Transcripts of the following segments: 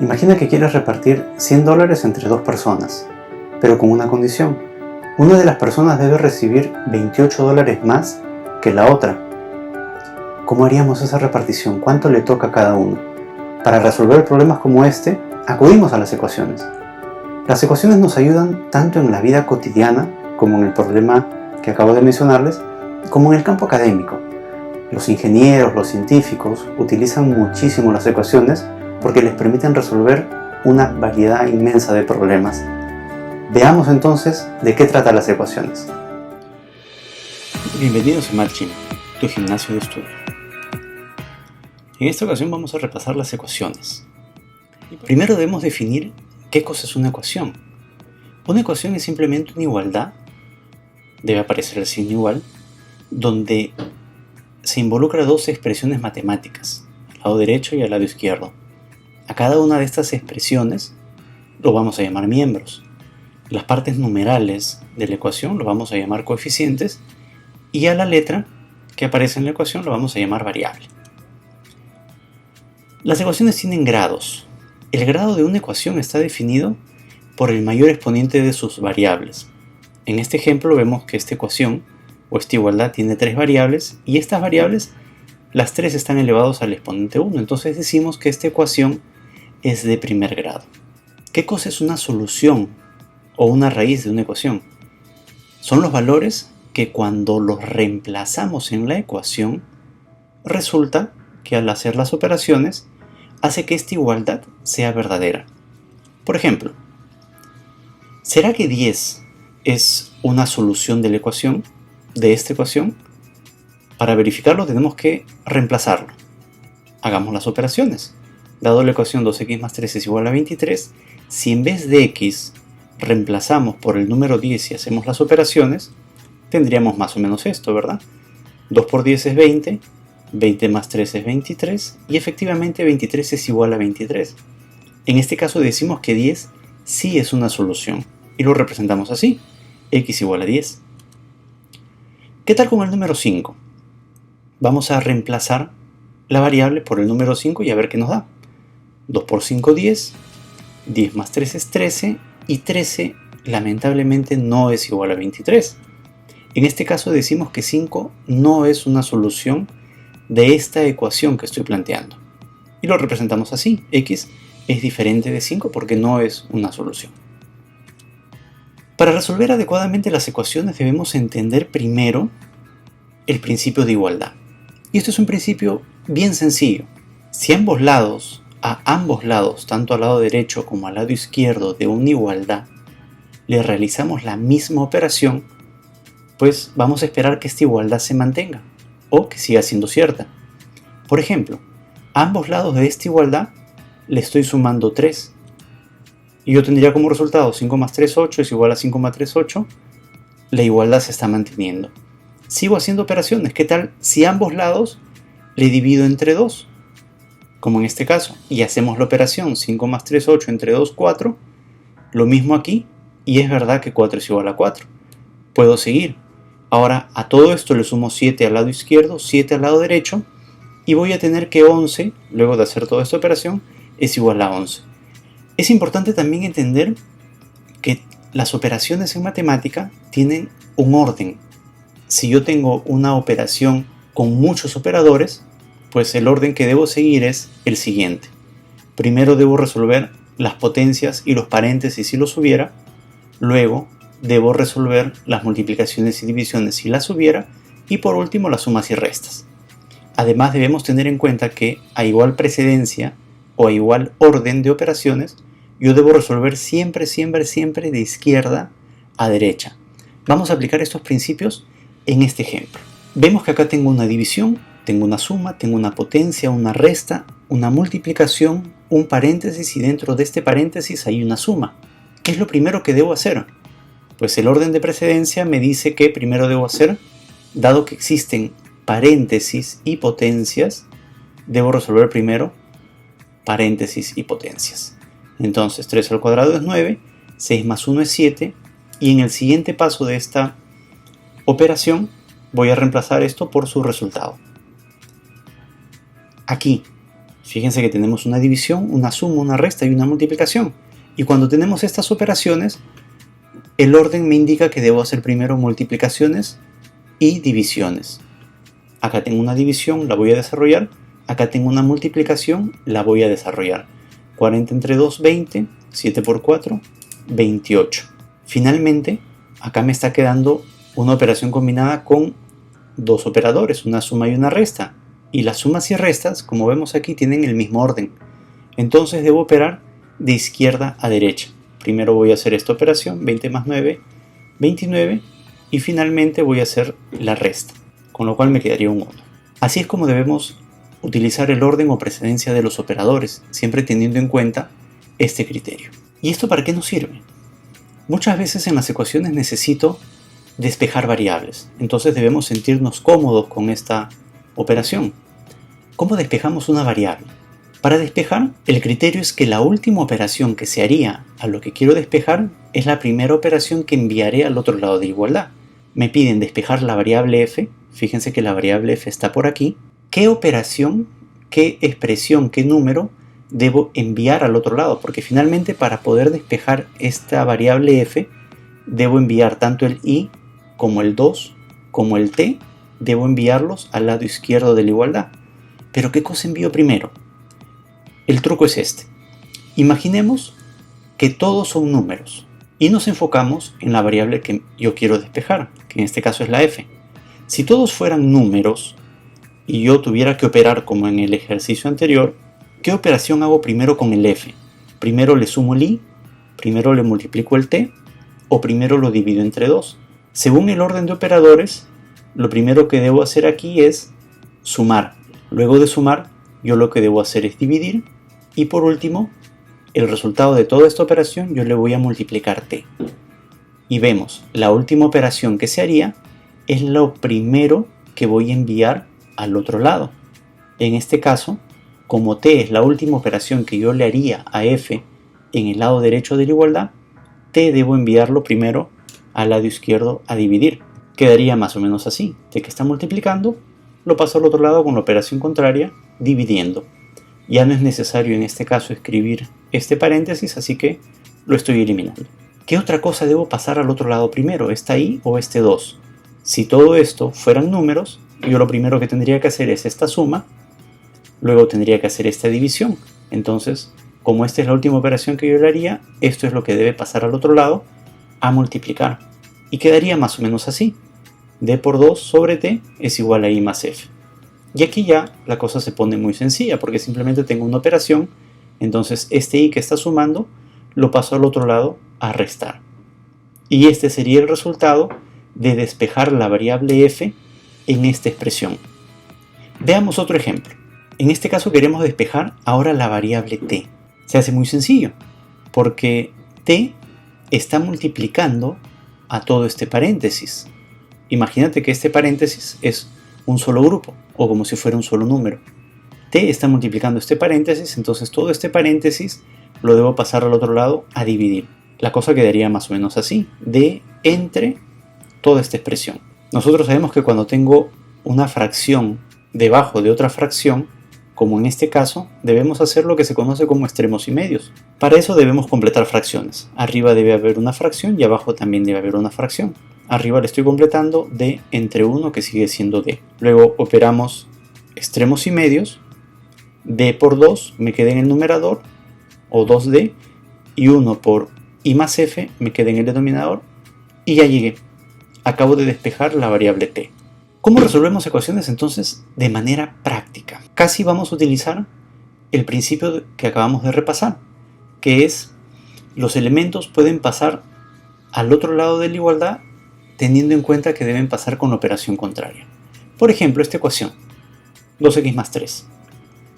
Imagina que quieres repartir $100 entre dos personas, pero con una condición. Una de las personas debe recibir $28 más que la otra. ¿Cómo haríamos esa repartición? ¿Cuánto le toca a cada uno? Para resolver problemas como este, acudimos a las ecuaciones. Las ecuaciones nos ayudan tanto en la vida cotidiana, como en el problema que acabo de mencionarles, como en el campo académico. Los ingenieros, los científicos utilizan muchísimo las ecuaciones porque les permiten resolver una variedad inmensa de problemas. Veamos entonces de qué tratan las ecuaciones. Bienvenidos a Math Gym, tu gimnasio de estudio. En esta ocasión vamos a repasar las ecuaciones. Primero debemos definir qué cosa es una ecuación. Una ecuación es simplemente una igualdad, debe aparecer el signo igual, donde se involucra dos expresiones matemáticas, al lado derecho y al lado izquierdo. A cada una de estas expresiones lo vamos a llamar miembros. Las partes numerales de la ecuación lo vamos a llamar coeficientes y a la letra que aparece en la ecuación lo vamos a llamar variable. Las ecuaciones tienen grados. El grado de una ecuación está definido por el mayor exponente de sus variables. En este ejemplo vemos que esta ecuación o esta igualdad tiene 3 variables y estas variables, las 3 están elevados al exponente 1. Entonces decimos que esta ecuación es de primer grado. ¿Qué cosa es una solución o una raíz de una ecuación? Son los valores que cuando los reemplazamos en la ecuación, resulta que al hacer las operaciones hace que esta igualdad sea verdadera. Por ejemplo, ¿será que 10 es una solución de la ecuación, de esta ecuación? Para verificarlo tenemos que reemplazarlo. Hagamos las operaciones. Dado la ecuación 2x más 3 es igual a 23, si en vez de x reemplazamos por el número 10 y hacemos las operaciones, tendríamos más o menos esto, ¿verdad? 2 por 10 es 20, 20 más 3 es 23, y efectivamente 23 es igual a 23. En este caso decimos que 10 sí es una solución, y lo representamos así, x igual a 10. ¿Qué tal con el número 5? Vamos a reemplazar la variable por el número 5 y a ver qué nos da. 2 por 5, 10, 10 más 3 es 13, y 13 lamentablemente no es igual a 23. En este caso decimos que 5 no es una solución de esta ecuación que estoy planteando. Y lo representamos así, x es diferente de 5 porque no es una solución. Para resolver adecuadamente las ecuaciones debemos entender primero el principio de igualdad. Y esto es un principio bien sencillo. Si a ambos lados, tanto al lado derecho como al lado izquierdo de una igualdad, le realizamos la misma operación, pues vamos a esperar que esta igualdad se mantenga o que siga siendo cierta. Por ejemplo, a ambos lados de esta igualdad le estoy sumando 3. Y yo tendría como resultado 5 más 3, 8 es igual a 5 más 3, 8. La igualdad se está manteniendo. Sigo haciendo operaciones. ¿Qué tal si a ambos lados le divido entre 2? Como en este caso. Y hacemos la operación 5 más 3, 8 entre 2, 4. Lo mismo aquí. Y es verdad que 4 es igual a 4. Puedo seguir. Ahora a todo esto le sumo 7 al lado izquierdo, 7 al lado derecho. Y voy a tener que 11, luego de hacer toda esta operación, es igual a 11. Es importante también entender que las operaciones en matemática tienen un orden. Si yo tengo una operación con muchos operadores, pues el orden que debo seguir es el siguiente. Primero debo resolver las potencias y los paréntesis si los hubiera. Luego debo resolver las multiplicaciones y divisiones si las hubiera. Y por último las sumas y restas. Además debemos tener en cuenta que a igual precedencia o a igual orden de operaciones, yo debo resolver siempre de izquierda a derecha. Vamos a aplicar estos principios en este ejemplo. Vemos que acá tengo una división, tengo una suma, tengo una potencia, una resta, una multiplicación, un paréntesis y dentro de este paréntesis hay una suma. ¿Qué es lo primero que debo hacer? Pues el orden de precedencia me dice que primero debo hacer, dado que existen paréntesis y potencias, debo resolver primero paréntesis y potencias. Entonces 3 al cuadrado es 9, 6 más 1 es 7, y en el siguiente paso de esta operación voy a reemplazar esto por su resultado. Aquí, Fíjense que tenemos una división, una suma, una resta y una multiplicación. Y cuando tenemos estas operaciones, el orden me indica que debo hacer primero multiplicaciones y divisiones. Acá tengo una división, la voy a desarrollar. Acá tengo una multiplicación, la voy a desarrollar. 40 entre 2, 20. 7 por 4, 28. Finalmente, acá me está quedando una operación combinada con dos operadores, una suma y una resta. Y las sumas y restas, como vemos aquí, tienen el mismo orden. Entonces debo operar de izquierda a derecha. Primero voy a hacer esta operación, 20 más 9, 29. Y finalmente voy a hacer la resta, con lo cual me quedaría un 1. Así es como debemos utilizar el orden o precedencia de los operadores, siempre teniendo en cuenta este criterio. ¿Y esto para qué nos sirve? Muchas veces en las ecuaciones necesito despejar variables, entonces debemos sentirnos cómodos con esta operación. ¿Cómo despejamos una variable? Para despejar, el criterio es que la última operación que se haría a lo que quiero despejar es la primera operación que enviaré al otro lado de igualdad. Me piden despejar la variable f, fíjense que la variable f está por aquí. ¿Qué operación, qué expresión, qué número debo enviar al otro lado? Porque finalmente para poder despejar esta variable f, debo enviar tanto el i como el 2 como el t, debo enviarlos al lado izquierdo de la igualdad. ¿Pero qué cosa envío primero? El truco es este. Imaginemos que todos son números y nos enfocamos en la variable que yo quiero despejar, que en este caso es la f. Si todos fueran números y yo tuviera que operar como en el ejercicio anterior, ¿qué operación hago primero con el f? ¿Primero le sumo el i? ¿Primero le multiplico el t? ¿O primero lo divido entre 2? Según el orden de operadores, lo primero que debo hacer aquí es sumar. Luego de sumar, yo lo que debo hacer es dividir. Y por último, el resultado de toda esta operación yo le voy a multiplicar t. Y vemos, la última operación que se haría es lo primero que voy a enviar al otro lado. En este caso, como t es la última operación que yo le haría a f en el lado derecho de la igualdad, t debo enviarlo primero al lado izquierdo a dividir. Quedaría más o menos así. T que está multiplicando, lo paso al otro lado con la operación contraria, dividiendo. Ya no es necesario en este caso escribir este paréntesis, así que lo estoy eliminando. ¿Qué otra cosa debo pasar al otro lado primero? ¿Esta i o este 2? Si todo esto fueran números, yo lo primero que tendría que hacer es esta suma, luego tendría que hacer esta división. Entonces, como esta es la última operación que yo le haría, esto es lo que debe pasar al otro lado a multiplicar. Y quedaría más o menos así. D por 2 sobre t es igual a i más f. Y aquí ya la cosa se pone muy sencilla, porque simplemente tengo una operación, entonces este i que está sumando lo paso al otro lado a restar. Y este sería el resultado de despejar la variable f en esta expresión. Veamos otro ejemplo. En este caso queremos despejar ahora la variable t. Se hace muy sencillo, porque t está multiplicando a todo este paréntesis. Imagínate que este paréntesis es un solo grupo, o como si fuera un solo número. T está multiplicando este paréntesis, entonces todo este paréntesis lo debo pasar al otro lado a dividir. La cosa quedaría más o menos así, d entre toda esta expresión. Nosotros sabemos que cuando tengo una fracción debajo de otra fracción, como en este caso, debemos hacer lo que se conoce como extremos y medios. Para eso debemos completar fracciones. Arriba debe haber una fracción y abajo también debe haber una fracción. Arriba le estoy completando d entre 1, que sigue siendo d. Luego operamos extremos y medios. D por 2 me queda en el numerador, o 2d, y 1 por i más f me queda en el denominador, y ya llegué. Acabo de despejar la variable t. ¿Cómo resolvemos ecuaciones entonces de manera práctica? Casi vamos a utilizar el principio que acabamos de repasar, que es los elementos pueden pasar al otro lado de la igualdad teniendo en cuenta que deben pasar con la operación contraria. Por ejemplo, esta ecuación, 2x más 3.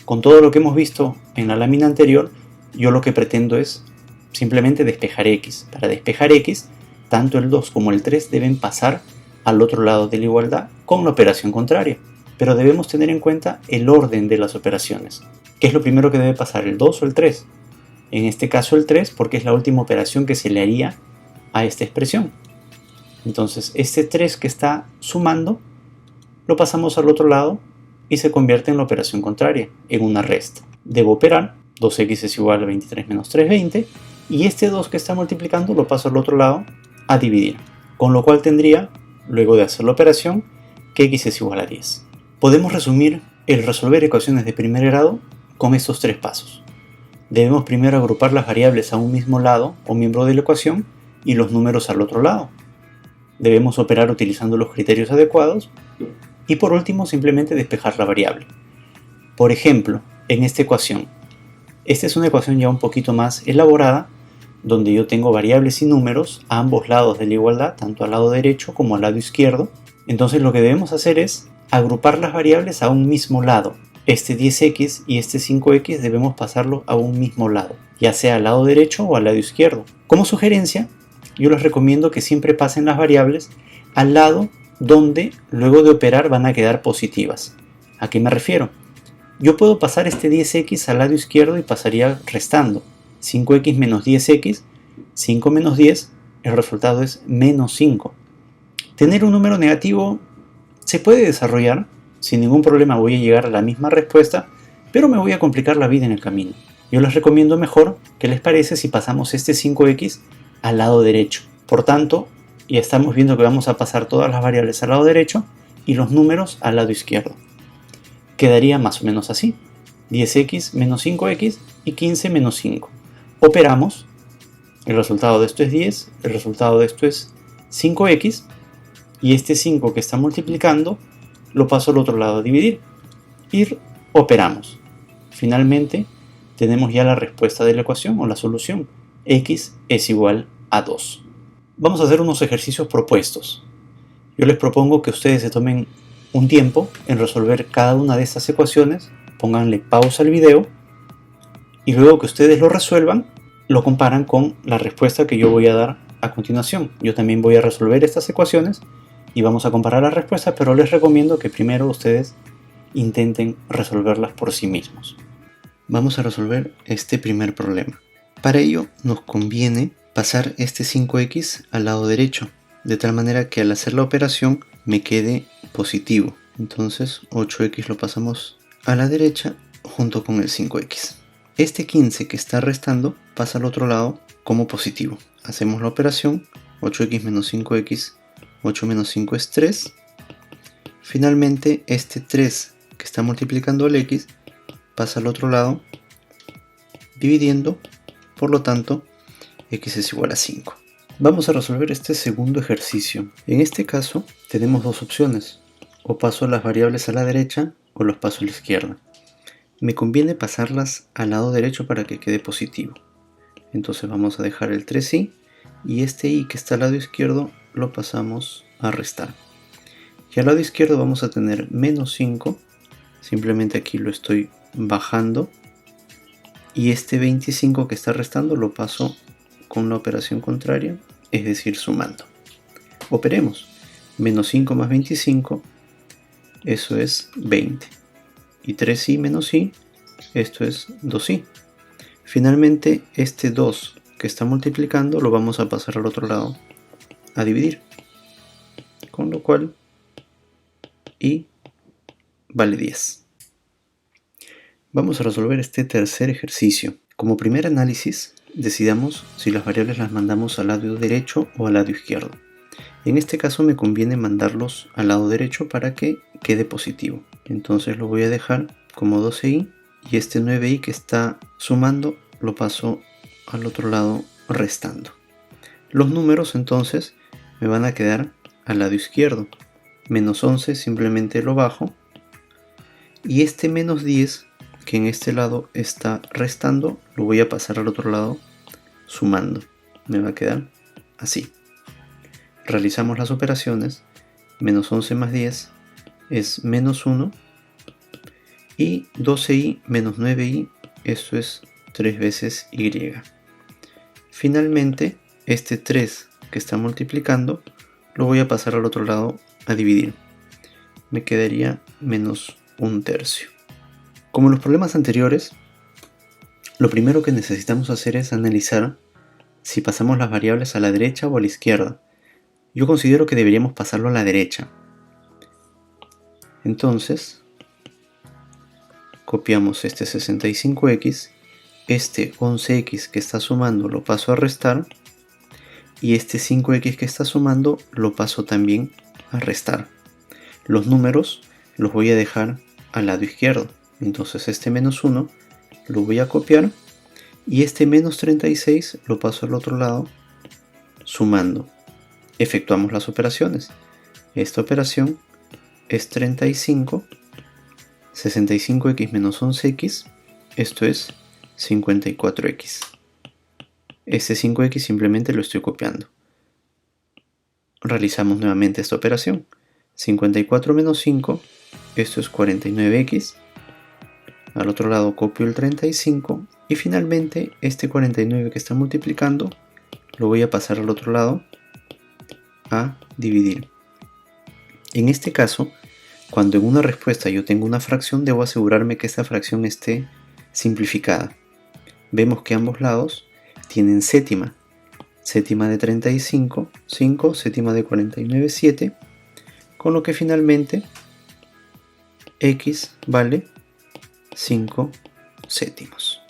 Con todo lo que hemos visto en la lámina anterior, yo lo que pretendo es simplemente despejar x. Para despejar x, tanto el 2 como el 3 deben pasar al otro lado de la igualdad con la operación contraria. Pero debemos tener en cuenta el orden de las operaciones. ¿Qué es lo primero que debe pasar, el 2 o el 3? En este caso el 3, porque es la última operación que se le haría a esta expresión. Entonces este 3 que está sumando lo pasamos al otro lado y se convierte en la operación contraria, en una resta. Debo operar, 2x es igual a 23 menos 320, y este 2 que está multiplicando lo paso al otro lado a dividir, con lo cual tendría, luego de hacer la operación, que x es igual a 10. Podemos resumir el resolver ecuaciones de primer grado con estos tres pasos. Debemos primero agrupar las variables a un mismo lado o miembro de la ecuación y los números al otro lado. Debemos operar utilizando los criterios adecuados y por último simplemente despejar la variable. Por ejemplo, en esta ecuación. Esta es una ecuación ya un poquito más elaborada, donde yo tengo variables y números a ambos lados de la igualdad, tanto al lado derecho como al lado izquierdo. Entonces lo que debemos hacer es agrupar las variables a un mismo lado. Este 10x y este 5x debemos pasarlo a un mismo lado, ya sea al lado derecho o al lado izquierdo. Como sugerencia, yo les recomiendo que siempre pasen las variables al lado donde luego de operar van a quedar positivas. ¿A qué me refiero? Yo puedo pasar este 10x al lado izquierdo y pasaría restando. 5x menos 10x, 5 menos 10, el resultado es menos 5. Tener un número negativo se puede desarrollar, sin ningún problema voy a llegar a la misma respuesta, pero me voy a complicar la vida en el camino. Yo les recomiendo mejor, ¿qué les parece si pasamos este 5x al lado derecho? Por tanto, ya estamos viendo que vamos a pasar todas las variables al lado derecho y los números al lado izquierdo. Quedaría más o menos así, 10x menos 5x y 15 menos 5. Operamos, el resultado de esto es 10, el resultado de esto es 5x, y este 5 que está multiplicando lo paso al otro lado a dividir, y operamos. Finalmente tenemos ya la respuesta de la ecuación o la solución, x es igual a 2. Vamos a hacer unos ejercicios propuestos. Yo les propongo que ustedes se tomen un tiempo en resolver cada una de estas ecuaciones, pónganle pausa al video y luego que ustedes lo resuelvan, lo comparan con la respuesta que yo voy a dar a continuación. Yo también voy a resolver estas ecuaciones y vamos a comparar las respuestas, pero les recomiendo que primero ustedes intenten resolverlas por sí mismos. Vamos a resolver este primer problema. Para ello nos conviene pasar este 5x al lado derecho, de tal manera que al hacer la operación me quede positivo. Entonces 8x lo pasamos a la derecha junto con el 5x. Este 15 que está restando pasa al otro lado como positivo. Hacemos la operación, 8x menos 5x, 8 menos 5 es 3. Finalmente este 3 que está multiplicando al x pasa al otro lado dividiendo, por lo tanto x es igual a 5. Vamos a resolver este segundo ejercicio. En este caso tenemos dos opciones, o paso las variables a la derecha o los paso a la izquierda. Me conviene pasarlas al lado derecho para que quede positivo. Entonces vamos a dejar el 3i y este i que está al lado izquierdo lo pasamos a restar. Y al lado izquierdo vamos a tener menos 5, simplemente aquí lo estoy bajando, y este 25 que está restando lo paso con la operación contraria, es decir, sumando. Operemos. Menos 5 más 25, eso es 20. Y 3i menos i, esto es 2i. Finalmente, este 2 que está multiplicando lo vamos a pasar al otro lado a dividir. Con lo cual, i vale 10. Vamos a resolver este tercer ejercicio. Como primer análisis, decidamos si las variables las mandamos al lado derecho o al lado izquierdo. En este caso me conviene mandarlos al lado derecho para que quede positivo. Entonces lo voy a dejar como 12i y este 9i que está sumando lo paso al otro lado restando. Los números entonces me van a quedar al lado izquierdo. Menos 11 simplemente lo bajo y este menos 10 que en este lado está restando lo voy a pasar al otro lado sumando. Me va a quedar así. Realizamos las operaciones. Menos 11 más 10 es menos 1 y 12i menos 9i, esto es 3 veces y. Finalmente este 3 que está multiplicando lo voy a pasar al otro lado a dividir. Me quedaría menos 1/3. Como en los problemas anteriores, lo primero que necesitamos hacer es analizar si pasamos las variables a la derecha o a la izquierda. Yo considero que deberíamos pasarlo a la derecha. Entonces, copiamos este 65x, este 11x que está sumando lo paso a restar, y este 5x que está sumando lo paso también a restar. Los números los voy a dejar al lado izquierdo, entonces este menos 1 lo voy a copiar, y este menos 36 lo paso al otro lado sumando. Efectuamos las operaciones. Esta operación es 35, 65x menos 11x, esto es 54x. Este 5x simplemente lo estoy copiando. Realizamos nuevamente esta operación. 54 menos 5, esto es 49x. Al otro lado copio el 35 y finalmente este 49 que está multiplicando lo voy a pasar al otro lado a dividir. En este caso, cuando en una respuesta yo tengo una fracción, debo asegurarme que esta fracción esté simplificada. Vemos que ambos lados tienen séptima. Séptima de 35, 5, séptima de 49, 7, con lo que finalmente x vale 5 séptimos.